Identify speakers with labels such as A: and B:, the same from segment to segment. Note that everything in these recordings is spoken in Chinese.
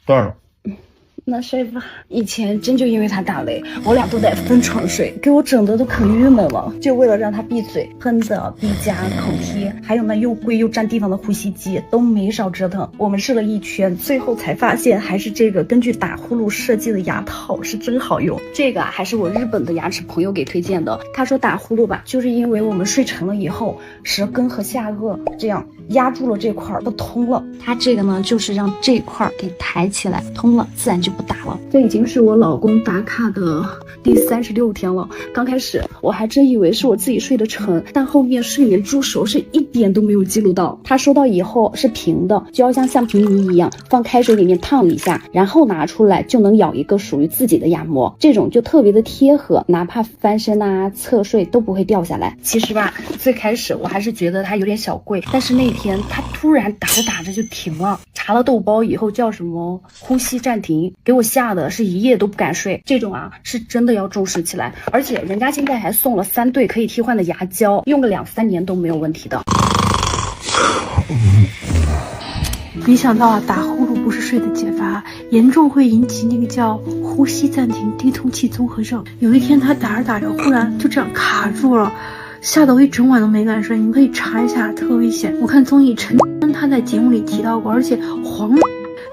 A: 断了。
B: 那睡吧。以前真就因为他打雷，我俩都得分床睡，给我整的都可郁闷了。就为了让他闭嘴，喷子、臂夹、口贴，还有那又贵又占地方的呼吸机，都没少折腾。我们试了一圈，最后才发现还是这个根据打呼噜设计的牙套是真好用。这个还是我日本的牙齿朋友给推荐的。他说打呼噜吧，就是因为我们睡沉了以后，舌根和下颚这样压住了这块不通了。他这个呢，就是让这块给抬起来，通了，自然就不打了。这已经是我老公打卡的第36天了。刚开始我还真以为是我自己睡得沉，但后面睡眠助手是一点都没有记录到。他收到以后是平的，就要像橡皮泥一样放开水里面烫一下，然后拿出来就能咬一个属于自己的牙膜，这种就特别的贴合，哪怕翻身啊侧睡都不会掉下来。其实吧，最开始我还是觉得它有点小贵，但是那天它突然打着打着就停了，查了豆包以后叫什么呼吸暂停，给我吓得是一夜都不敢睡。这种啊是真的要重视起来，而且人家现在还送了3对可以替换的牙胶，用个2-3年都没有问题的。
C: 没想到啊，打呼噜不是睡的解乏，严重会引起那个叫呼吸暂停低通气综合症。有一天他打着打着，忽然就这样卡住了，吓得我一整晚都没敢睡。你们可以查一下，特危险。我看综艺陈他在节目里提到过，而且黄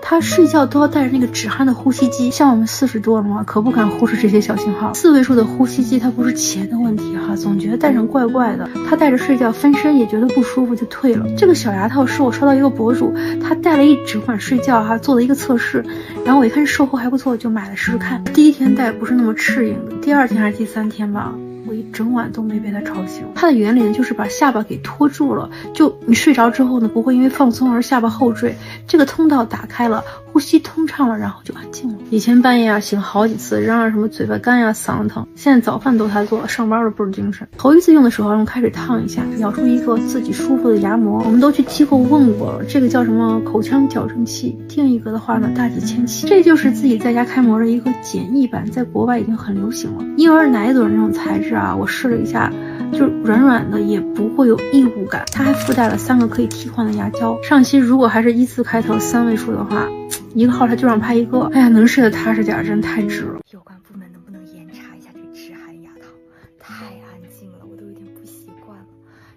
C: 他睡觉都要带着那个止鼾的呼吸机，像我们40多了嘛，可不敢忽视这些小信号。4位数的呼吸机它不是钱的问题哈，总觉得戴上怪怪的。他戴着睡觉分身也觉得不舒服就退了。这个小牙套是我刷到一个博主，他戴了一整晚睡觉哈，做了一个测试，然后我一看售后还不错，就买了试试看。第一天戴不是那么适应的，第2天还是第3天吧，我一整晚都没被它吵醒。它的原理呢，就是把下巴给托住了，就你睡着之后呢，不会因为放松而下巴后坠，这个通道打开了，呼吸通畅了，然后就安静了。以前半夜啊醒好几次，嚷嚷什么嘴巴干呀、嗓子疼，现在早饭都他做，上班都倍儿精神。头一次用的时候用开水烫一下，咬出一个自己舒服的牙膜。我们都去机构问过了，这个叫什么口腔矫正器，定一个的话呢大几千起。这就是自己在家开模的一个简易版，在国外已经很流行了。婴儿奶嘴那种材质啊，我试了一下，就软软的，也不会有异物感。它还附带了3个可以替换的牙胶。上期如果还是1字开头3位数的话，一个号他就让拍一个。哎呀，能睡得踏实点，真太值了。
D: 有关部门能不能严查一下这止鼾牙套？太安静了，我都有点不习惯了。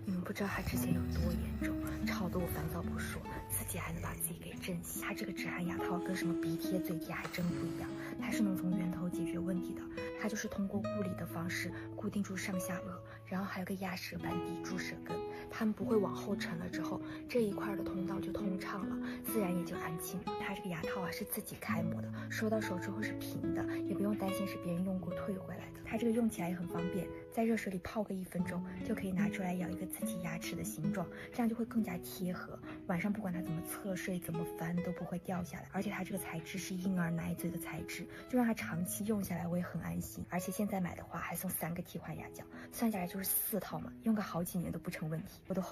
D: 你们不知道它之前有多严重，吵得我烦躁不说，自己还能把自己给震醒。它这个止鼾牙套跟什么鼻贴、嘴贴还真不一样，它是能从源头解决问题的。它就是通过物理的方式固定住上下颚，然后还有个压舌板抵住舌根，它们不会往后沉了之后，这一块的通道就通畅了，自然也就安静了。它这个牙套啊是自己开模的，收到手之后是平的，也不用担心是别人用过退回来的。它这个用起来也很方便，在热水里泡个1分钟就可以拿出来咬一个自己牙齿的形状，这样就会更加贴合，晚上不管它怎么侧睡怎么翻都不会掉下来。而且它这个材质是婴儿奶嘴的材质，就让它长期用下来我也很安心。而且现在买的话还送3个替换牙胶，算下来就是4套嘛，用个好几年都不成问题。我都后